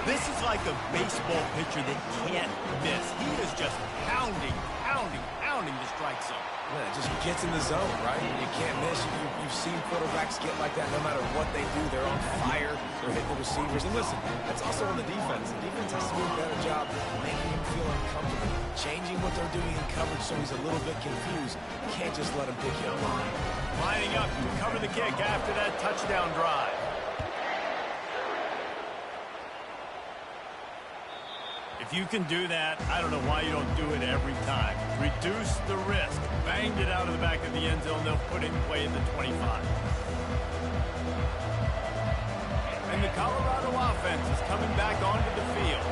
This is like a baseball pitcher that can't miss. He is just pounding the strike zone. Yeah, it just gets in the zone, right? You can't miss. You've seen quarterbacks get like that no matter what they do. They're on fire. They're hitting the receivers. And listen, that's also on the defense. The defense has to do a better job making him feel uncomfortable, changing what they're doing in coverage so he's a little bit confused. You can't just let him pick you up. Lining up to cover the kick after that touchdown drive. If you can do that, I don't know why you don't do it every time. Reduce the risk. Banged it out of the back of the end zone. They'll put it in play at the 25. And the Colorado offense is coming back onto the field.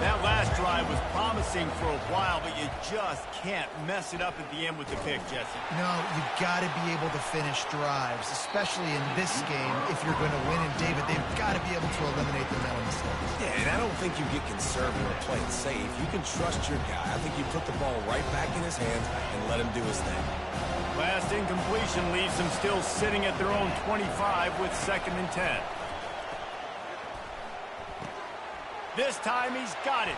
That last drive was promising for a while, but you just can't mess it up at the end with the pick, Jesse. No, you've got to be able to finish drives, especially in this game if you're going to win. And, David, they've got to be able to eliminate the mental mistakes. Yeah, and I don't think you get conservative or play it safe. You can trust your guy. I think you put the ball right back in his hands and let him do his thing. Last incompletion leaves them still sitting at their own 25 with 2nd and 10. This time he's got it.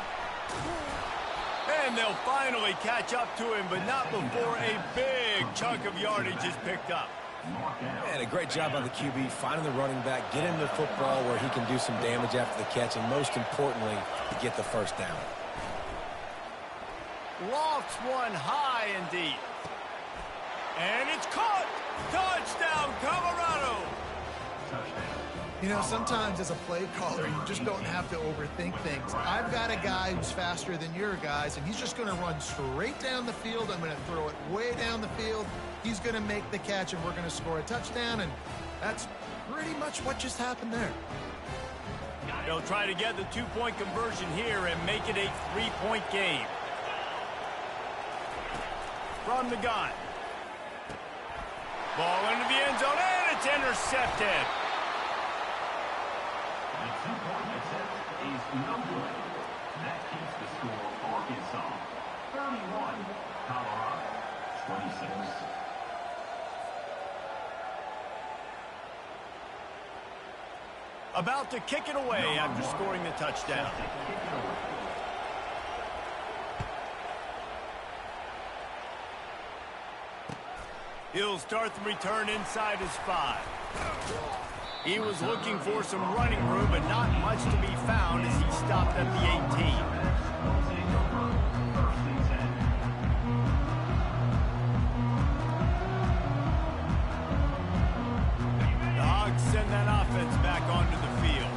And they'll finally catch up to him, but not before a big chunk of yardage is picked up. And a great job by the QB finding the running back, get him the football where he can do some damage after the catch, and most importantly, get the 1st down. Lofts one high and deep. And it's caught! Touchdown, Colorado! You know, sometimes as a play caller, you just don't have to overthink things. I've got a guy who's faster than your guys, and he's just going to run straight down the field. I'm going to throw it way down the field. He's going to make the catch, and we're going to score a touchdown, and that's pretty much what just happened there. They'll try to get the 2-point conversion here and make it a 3-point game. From the gun. Ball into the end zone, and it's intercepted. The 2-point attempt is no good. That keeps the score Arkansas 31, Colorado 26. About to kick it away after scoring the touchdown. He'll start the return inside his 5. He was looking for some running room, but not much to be found as he stopped at the 18. The Hogs send that offense back onto the field.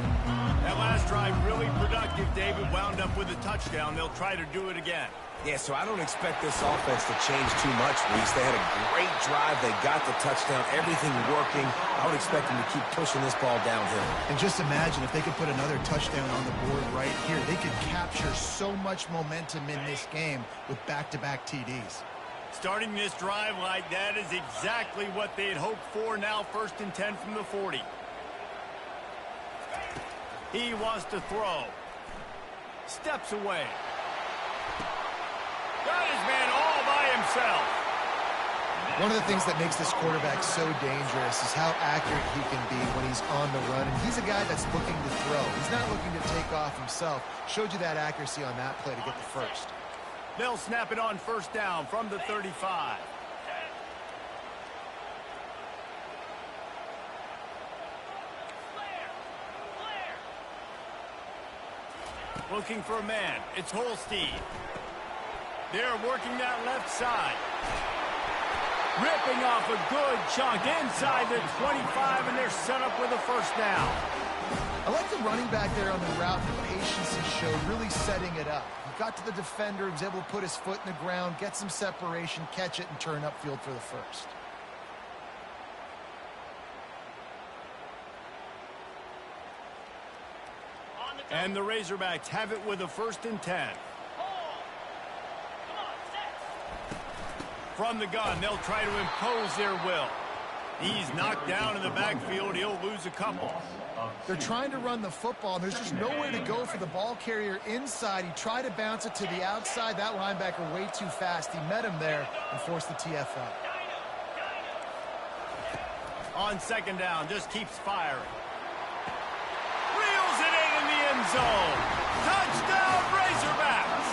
That last drive really productive. David wound up with a touchdown. They'll try to do it again. Yeah, so I don't expect this offense to change too much, Reese. They had a great drive. They got the touchdown, everything working. I would expect them to keep pushing this ball downhill. And just imagine if they could put another touchdown on the board right here. They could capture so much momentum in this game with back-to-back TDs. Starting this drive like that is exactly what they had hoped for. Now 1st and 10 from the 40. He wants to throw. Steps away. Got his man all by himself. One of the things that makes this quarterback so dangerous is how accurate he can be when he's on the run. And he's a guy that's looking to throw. He's not looking to take off himself. Showed you that accuracy on that play to get the 1st. They'll snap it on 1st down from the 35. Looking for a man. It's Holstein. They're working that left side. Ripping off a good chunk inside the 25, and they're set up with a 1st down. I like the running back there on the route and the patience he showed, really setting it up. He got to the defender, was able to put his foot in the ground, get some separation, catch it, and turn upfield for the 1st. On the And the Razorbacks have it with a 1st and 10. From the gun, they'll try to impose their will. He's knocked down in the backfield. He'll lose a couple. They're trying to run the football, and there's just nowhere to go for the ball carrier inside. He tried to bounce it to the outside. That linebacker way too fast. He met him there and forced the TFL. On 2nd down, just keeps firing. Reels it in the end zone. Touchdown, Razorbacks!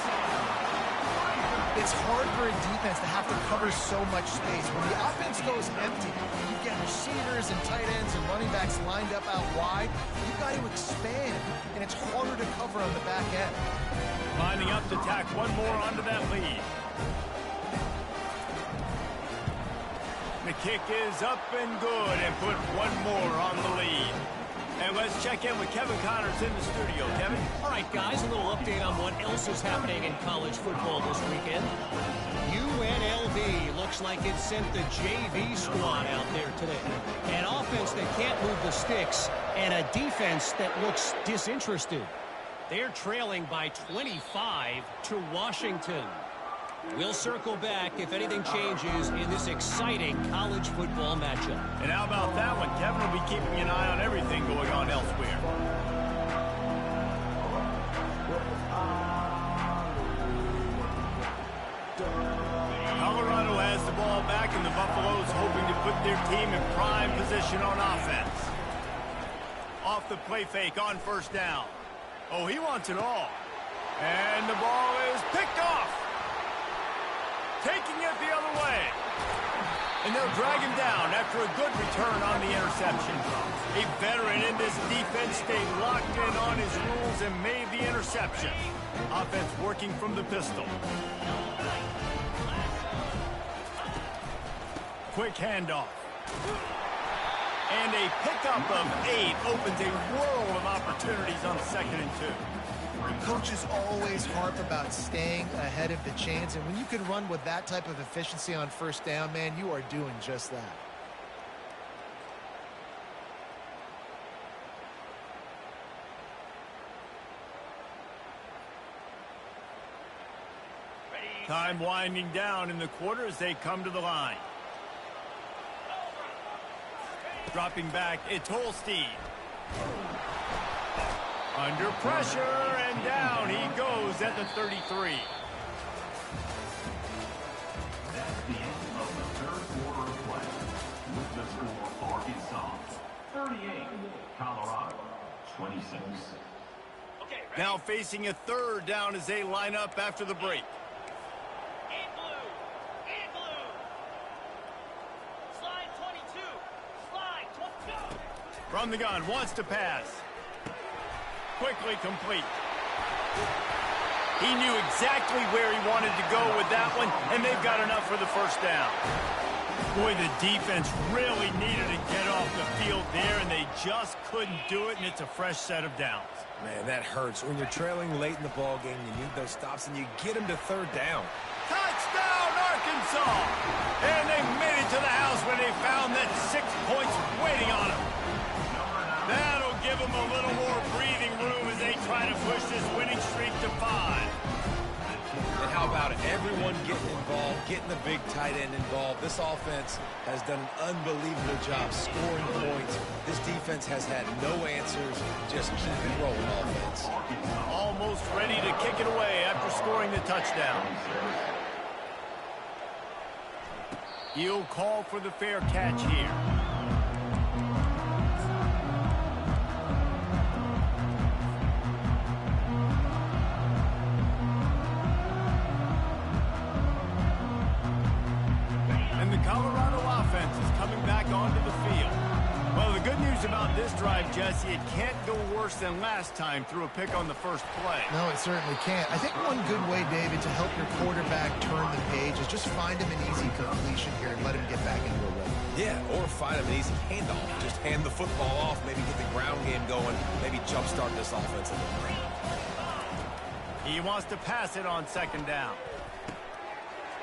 It's hard for a defense to have to cover so much space. When the offense goes empty, you get receivers and tight ends and running backs lined up out wide. You've got to expand, and it's harder to cover on the back end. Lining up to tack one more onto that lead. The kick is up and good, and put one more on the lead. And let's check in with Kevin Connors in the studio. Kevin? All right, guys, a little update on what else is happening in college football this weekend. UNLV looks like it sent the JV squad out there today. An offense that can't move the sticks and a defense that looks disinterested. They're trailing by 25 to Washington. We'll circle back if anything changes in this exciting college football matchup. And how about that one? Kevin will be keeping an eye on everything going on elsewhere. Colorado has the ball back, and the Buffaloes hoping to put their team in prime position on offense. Off the play fake on 1st down. Oh, he wants it all. And the ball is picked off. Taking it the other way. And they'll drag him down after a good return on the interception. A veteran in this defense stayed locked in on his rules and made the interception. Offense working from the pistol. Quick handoff. And a pickup of 8 opens a world of opportunities on 2nd and 2. Coaches always harp about staying ahead of the chains, and when you can run with that type of efficiency on 1st down, man, you are doing just that. Time winding down in the quarter as they come to the line. Dropping back, it's Holstein. Under pressure, and down he goes at the 33. That's the end of the 3rd quarter of play. With the score, Arkansas 38, Colorado 26. Now facing a 3rd down as they line up after the break. From the gun, wants to pass. Quickly complete. He knew exactly where he wanted to go with that one, and they've got enough for the 1st down. Boy, the defense really needed to get off the field there, and they just couldn't do it, and it's a fresh set of downs. Man, that hurts. When you're trailing late in the ball game, you need those stops, and you get them to 3rd down. Touchdown, Arkansas! And they made it to the house when they found that 6 points waiting on them. That'll give them a little more breathing room as they try to push this winning streak to 5. And how about it? Everyone getting involved, getting the big tight end involved. This offense has done an unbelievable job scoring points. This defense has had no answers. Just keep it rolling offense. Almost ready to kick it away after scoring the touchdown. He'll call for the fair catch here. Colorado offense is coming back onto the field. Well, the good news about this drive, Jesse, it can't go worse than last time through a pick on the 1st play. No, it certainly can't. I think one good way, David, to help your quarterback turn the page is just find him an easy completion here and let him get back into a rhythm. Yeah, or find him an easy handoff. Just hand the football off, maybe get the ground game going, maybe jumpstart this offense a little bit. He wants to pass it on 2nd down.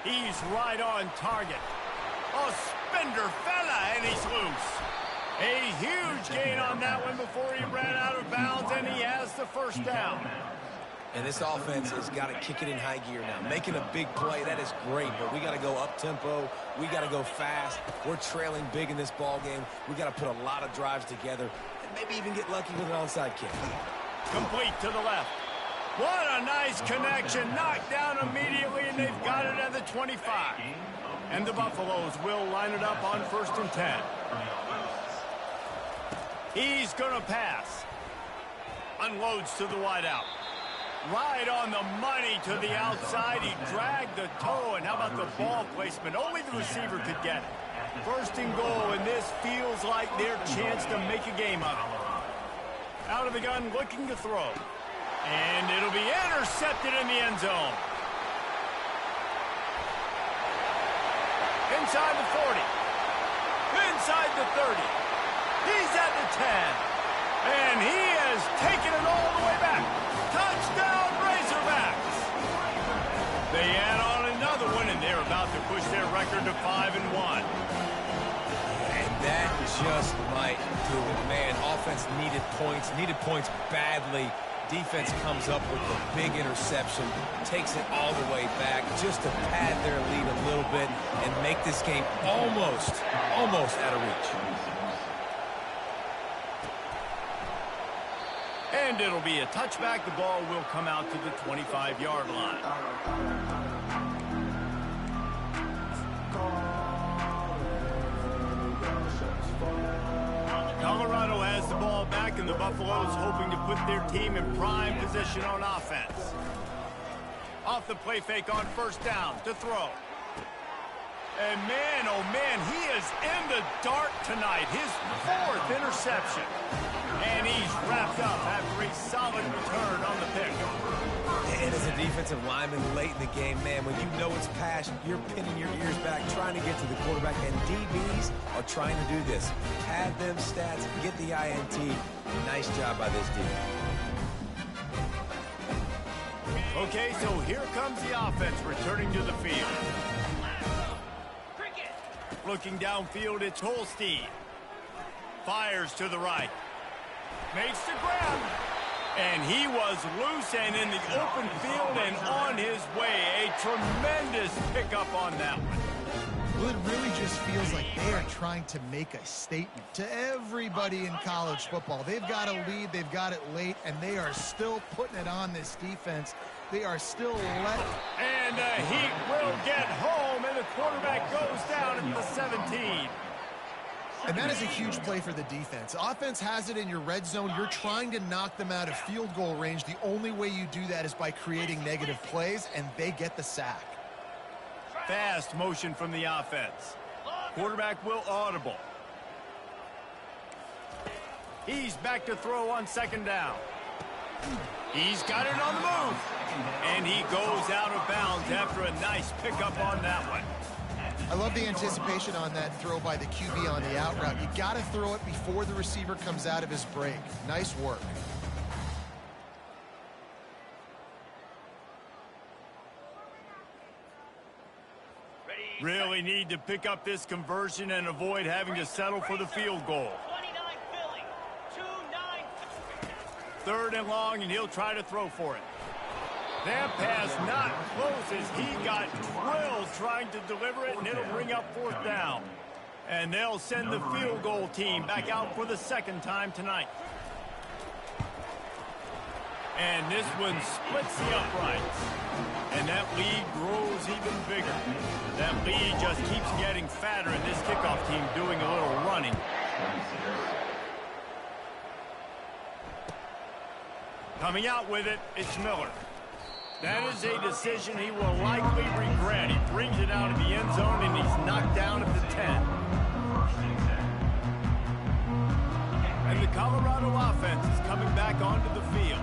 He's right on target. Oh, spender fella, and he's loose. A huge gain on that one before he ran out of bounds, and he has the first down. And this offense has got to kick it in high gear now. Making a big play, that is great, but we got to go up-tempo. We got to go fast. We're trailing big in this ball game. We got to put a lot of drives together and maybe even get lucky with an onside kick. Complete to the left. What a nice connection. Knocked down immediately, and they've got it at the 25. And the Buffaloes will line it up on 1st and 10. He's going to pass. Unloads to the wideout. Right on the money to the outside. He dragged the toe, and how about the ball placement? Only the receiver could get it. 1st and goal, and this feels like their chance to make a game of it. Out of the gun, looking to throw. And it'll be intercepted in the end zone. Inside the 40. Inside the 30. He's at the 10. And he has taken it all the way back. Touchdown, Razorbacks. They add on another one, and they're about to push their record to 5-1. And that just might do it, man. Offense needed points badly. Defense comes up with a big interception, takes it all the way back just to pad their lead a little bit and make this game almost out of reach. And it'll be a touchback. The ball will come out to the 25-yard line. Colorado has the ball back, and the Buffaloes hoping to put their team in prime position on offense. Off the play fake on 1st down to throw. And man, oh man, he is in the dark tonight. His 4th interception. And he's wrapped up after a solid return on the pick. And as a defensive lineman late in the game, man, when you know it's pass, you're pinning your ears back, trying to get to the quarterback, and DBs are trying to do this. Have them stats, get the INT. Nice job by this team. Okay, so here comes the offense returning to the field. Looking downfield, it's Holstein. Fires to the right. Makes the grab. And he was loose and in the open field and on his way. A tremendous pickup on that one. Well, it really just feels like they are trying to make a statement to everybody in college football. They've got a lead, they've got it late, and they are still putting it on this defense. They are still letting. And Heat will get home, and the quarterback goes down at the 17. And that is a huge play for the defense. Offense has it in your red zone. You're trying to knock them out of field goal range. The only way you do that is by creating negative plays, and they get the sack. Fast motion from the offense. Quarterback will audible. He's back to throw on 2nd down. He's got it on the move. And he goes out of bounds after a nice pickup on that one. I love the anticipation on that throw by the QB on the out route. You got to throw it before the receiver comes out of his break. Nice work. Really need to pick up this conversion and avoid having to settle for the field goal. 3rd and long, and he'll try to throw for it. That pass not close as he got drilled trying to deliver it, and it'll bring up 4th down. And they'll send the field goal team back out for the 2nd time tonight. And this one splits the uprights. And that lead grows even bigger. That lead just keeps getting fatter, and this kickoff team doing a little running. Coming out with it, it's Miller. That is a decision he will likely regret. He brings it out of the end zone, and he's knocked down at the 10. And the Colorado offense is coming back onto the field.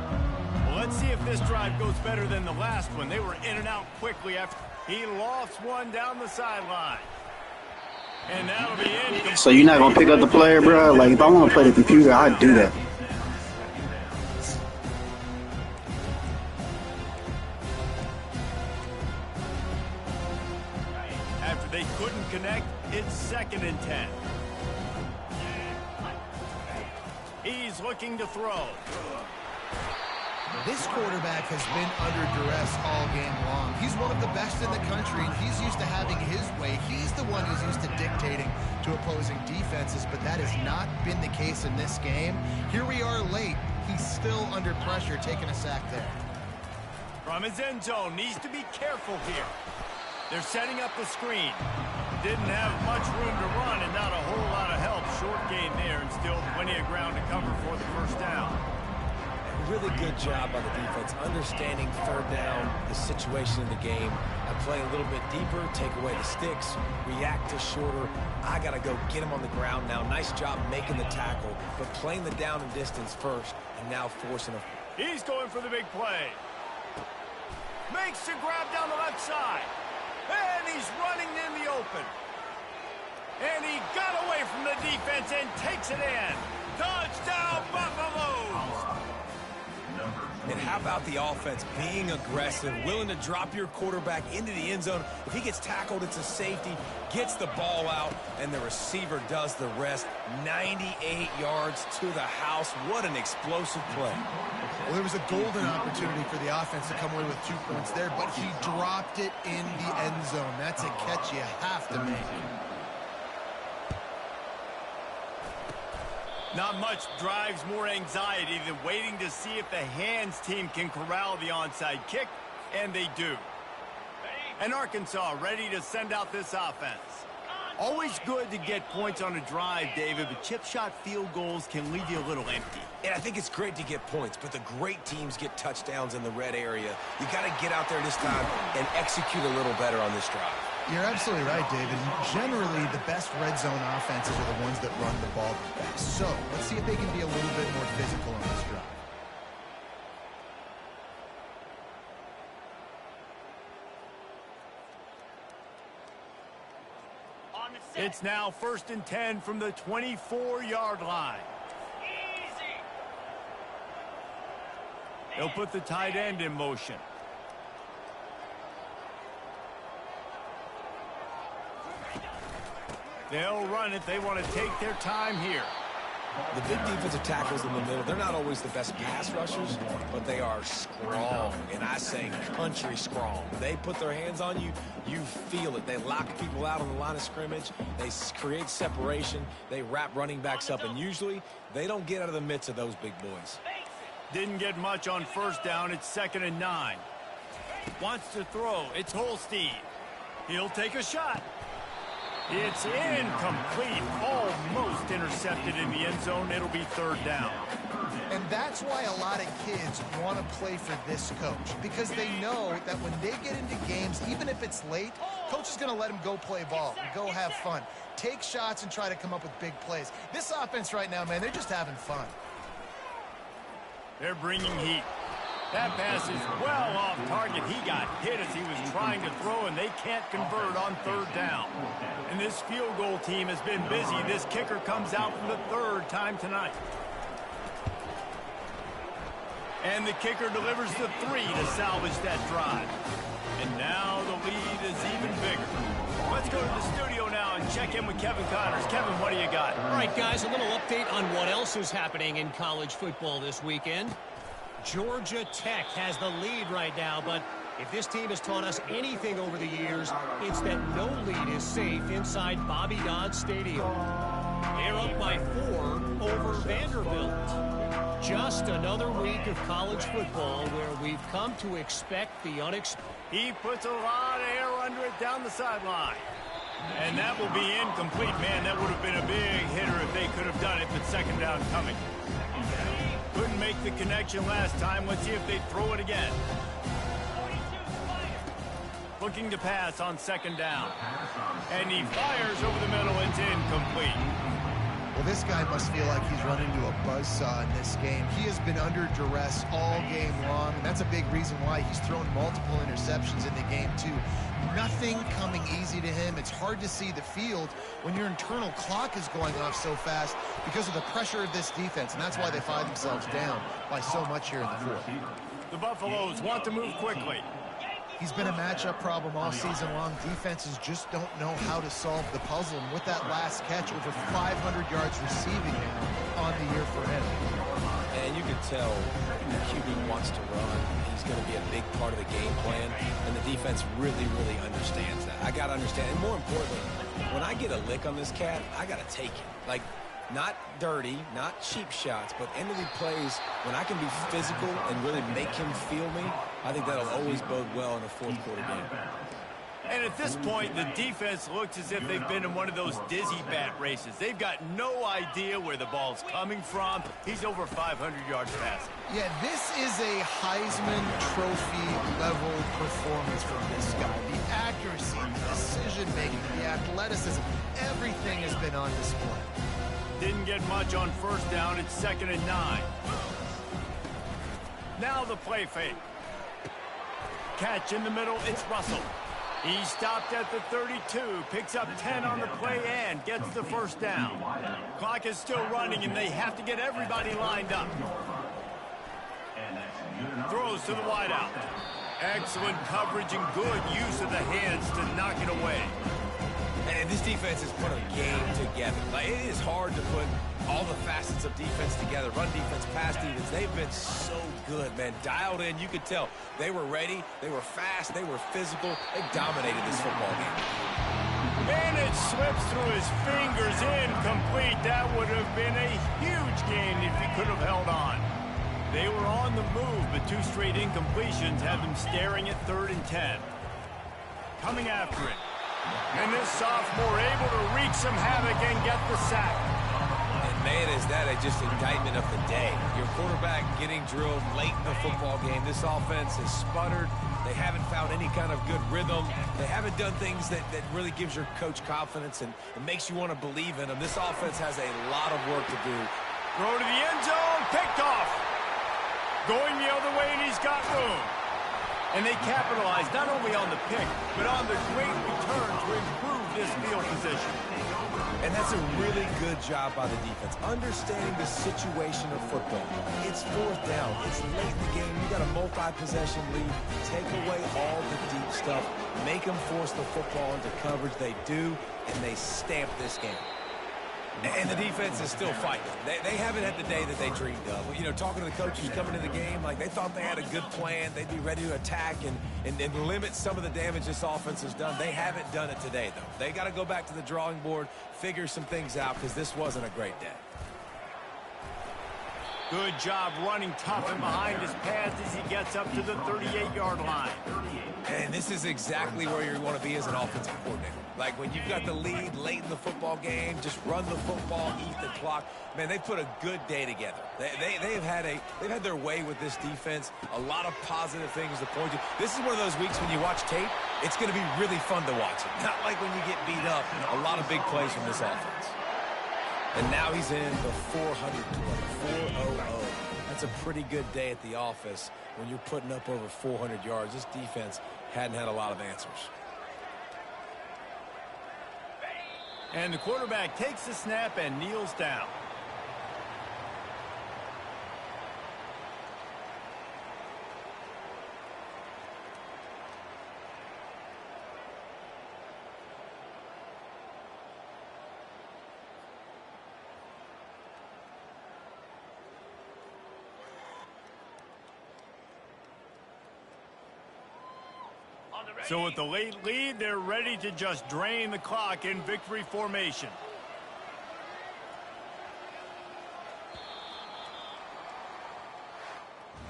Well, let's see if this drive goes better than the last one. They were in and out quickly after he lost one down the sideline. And that'll be it. So you're not going to pick up the player, bro? Like, if I want to play the computer, I'd do that. After they couldn't connect, it's 2nd and 10. He's looking to throw. This quarterback has been under duress all game long. He's one of the best in the country, and he's used to having his way. He's the one who's used to dictating to opposing defenses, but that has not been the case in this game. Here we are late. He's still under pressure, taking a sack there. From his end zone, needs to be careful here. They're setting up the screen. Didn't have much room to run and not a whole lot of help. Short gain there and still plenty of ground to cover for the first down. Really good job by the defense, understanding third down, the situation in the game, and play a little bit deeper, take away the sticks, react to shorter. I got to go get him on the ground now. Nice job making the tackle, but playing the down and distance first, and now forcing a... He's going for the big play. Makes the grab down the left side. And he's running in the open. And he got away from the defense and takes it in. Touchdown, Buffaloes! And how about the offense being aggressive, willing to drop your quarterback into the end zone? If he gets tackled, it's a safety, gets the ball out, and the receiver does the rest. 98 yards to the house. What an explosive play. Well, there was a golden opportunity for the offense to come away with 2 points there, but he dropped it in the end zone. That's a catch you have to make. Not much drives more anxiety than waiting to see if the hands team can corral the onside kick, and they do. And Arkansas ready to send out this offense. Always good to get points on a drive, David, but chip shot field goals can leave you a little empty. And I think it's great to get points, but the great teams get touchdowns in the red area. You got to get out there this time and execute a little better on this drive. You're absolutely right, David. Generally, the best red zone offenses are the ones that run the ball the best. So, let's see if they can be a little bit more physical on this drive. It's now 1st and 10 from the 24-yard line. They'll put the tight end in motion. They'll run it. They want to take their time here. The big defensive tackles in the middle, they're not always the best pass rushers, but they are strong, and I say country strong. They put their hands on you, you feel it. They lock people out on the line of scrimmage. They create separation. They wrap running backs up, and usually they don't get out of the midst of those big boys. Didn't get much on first down. It's 2nd and 9. Wants to throw. It's Holstein. He'll take a shot. It's incomplete, almost intercepted in the end zone. It'll be 3rd down. And that's why a lot of kids want to play for this coach, because they know that when they get into games, even if it's late, coach is going to let them go play ball, go have fun, take shots and try to come up with big plays. This offense right now, man, they're just having fun. They're bringing heat. That pass is well off target. He got hit as he was trying to throw, and they can't convert on 3rd down. And this field goal team has been busy. This kicker comes out for the 3rd time tonight. And the kicker delivers the 3 to salvage that drive. And now the lead is even bigger. Let's go to the studio now and check in with Kevin Connors. Kevin, what do you got? All right, guys, a little update on what else is happening in college football this weekend. Georgia Tech has the lead right now, but if this team has taught us anything over the years, it's that no lead is safe inside Bobby Dodd Stadium. They're up by 4 over Vanderbilt. Just another week of college football where we've come to expect the unexpected. He puts a lot of air under it down the sideline. And that will be incomplete. Man, that would have been a big hitter if they could have done it, but 2nd down coming. Couldn't make the connection last time. Let's see if they throw it again. Looking to pass on 2nd down. And he fires over the middle. It's incomplete. Well, this guy must feel like he's run into a buzzsaw in this game. He has been under duress all game long, and that's a big reason why he's thrown multiple interceptions in the game, too. Nothing coming easy to him. It's hard to see the field when your internal clock is going off so fast because of the pressure of this defense, and that's why they find themselves down by so much here in the 4th. The Buffaloes want to move quickly. He's been a matchup problem all season long. Defenses just don't know how to solve the puzzle. And with that last catch, over 500 yards receiving now on the year for him. And you can tell the QB wants to run. He's going to be a big part of the game plan. And the defense really, really understands that. I got to understand. And more importantly, when I get a lick on this cat, I got to take it. Like, not dirty, not cheap shots, but end of the plays, when I can be physical and really make him feel me, I think that'll always bode well in a fourth quarter game. And at this point, the defense looks as if they've been in one of those dizzy bat races. They've got no idea where the ball's coming from. He's over 500 yards passing. Yeah, this is a Heisman Trophy level performance from this guy. The accuracy, the decision-making, the athleticism, everything has been on display. Didn't get much on first down. It's 2nd and 9. Now the play fake. Catch in the middle. It's Russell. He stopped at the 32, picks up 10 on the play and gets the first down. Clock is still running, and they have to get everybody lined up. Throws to the wideout. Excellent coverage and good use of the hands to knock it away. And this defense has put a game together. Like, it is hard to put all the facets of defense together. Run defense, pass defense. They've been so good, man. Dialed in. You could tell they were ready. They were fast. They were physical. They dominated this football game. And it slips through his fingers, incomplete. That would have been a huge gain if he could have held on. They were on the move, but 2 straight incompletions have them staring at 3rd and 10. Coming after it. And this sophomore able to wreak some havoc and get the sack. And man, is that just indictment of the day. Your quarterback getting drilled late in the football game. This offense has sputtered. They haven't found any kind of good rhythm. They haven't done things that really gives your coach confidence and makes you want to believe in them. This offense has a lot of work to do. Throw to the end zone, picked off. Going the other way, and he's got room. And they capitalize not only on the pick, but on the great return to improve this field position. And that's a really good job by the defense, understanding the situation of football. It's 4th down. It's late in the game. You got a multi-possession lead. Take away all the deep stuff. Make them force the football into coverage. They do, and they stamp this game. And the defense is still fighting. They haven't had the day that they dreamed of. You know, talking to the coaches coming into the game, like they thought they had a good plan. They'd be ready to attack and limit some of the damage this offense has done. They haven't done it today, though. They got to go back to the drawing board, figure some things out, because this wasn't a great day. Good job running tough and behind his pads as he gets up to the 38-yard line. And this is exactly where you want to be as an offensive coordinator. Like when you've got the lead late in the football game, just run the football, eat the clock. Man, they put a good day together. They've had their way with this defense. A lot of positive things to point to. This is one of those weeks when you watch tape, it's going to be really fun to watch it. Not like when you get beat up. A lot of big plays from this offense. And now he's in the 400 club, 4-0-0. That's a pretty good day at the office when you're putting up over 400 yards. This defense hadn't had a lot of answers. And the quarterback takes the snap and kneels down. So with the late lead, they're ready to just drain the clock in victory formation.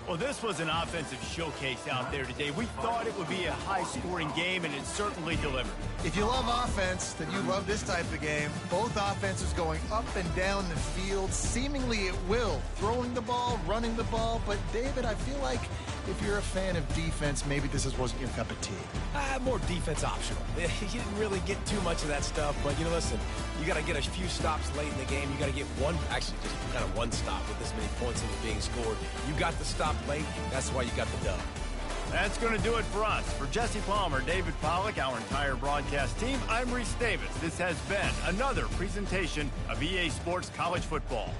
Well, this was an offensive showcase out there today. We thought it would be a high-scoring game, and it certainly delivered. If you love offense, then you love this type of game. Both offenses going up and down the field, seemingly at will. Throwing the ball, running the ball. But, David, I feel like if you're a fan of defense, maybe this wasn't your cup of tea. More defense optional. You didn't really get too much of that stuff, but, listen, you got to get a few stops late in the game. You got to get just kind of one stop with this many points that are being scored. You got the stop late. That's why you got the dub. That's going to do it for us. For Jesse Palmer, David Pollack, our entire broadcast team, I'm Reese Davis. This has been another presentation of EA Sports College Football.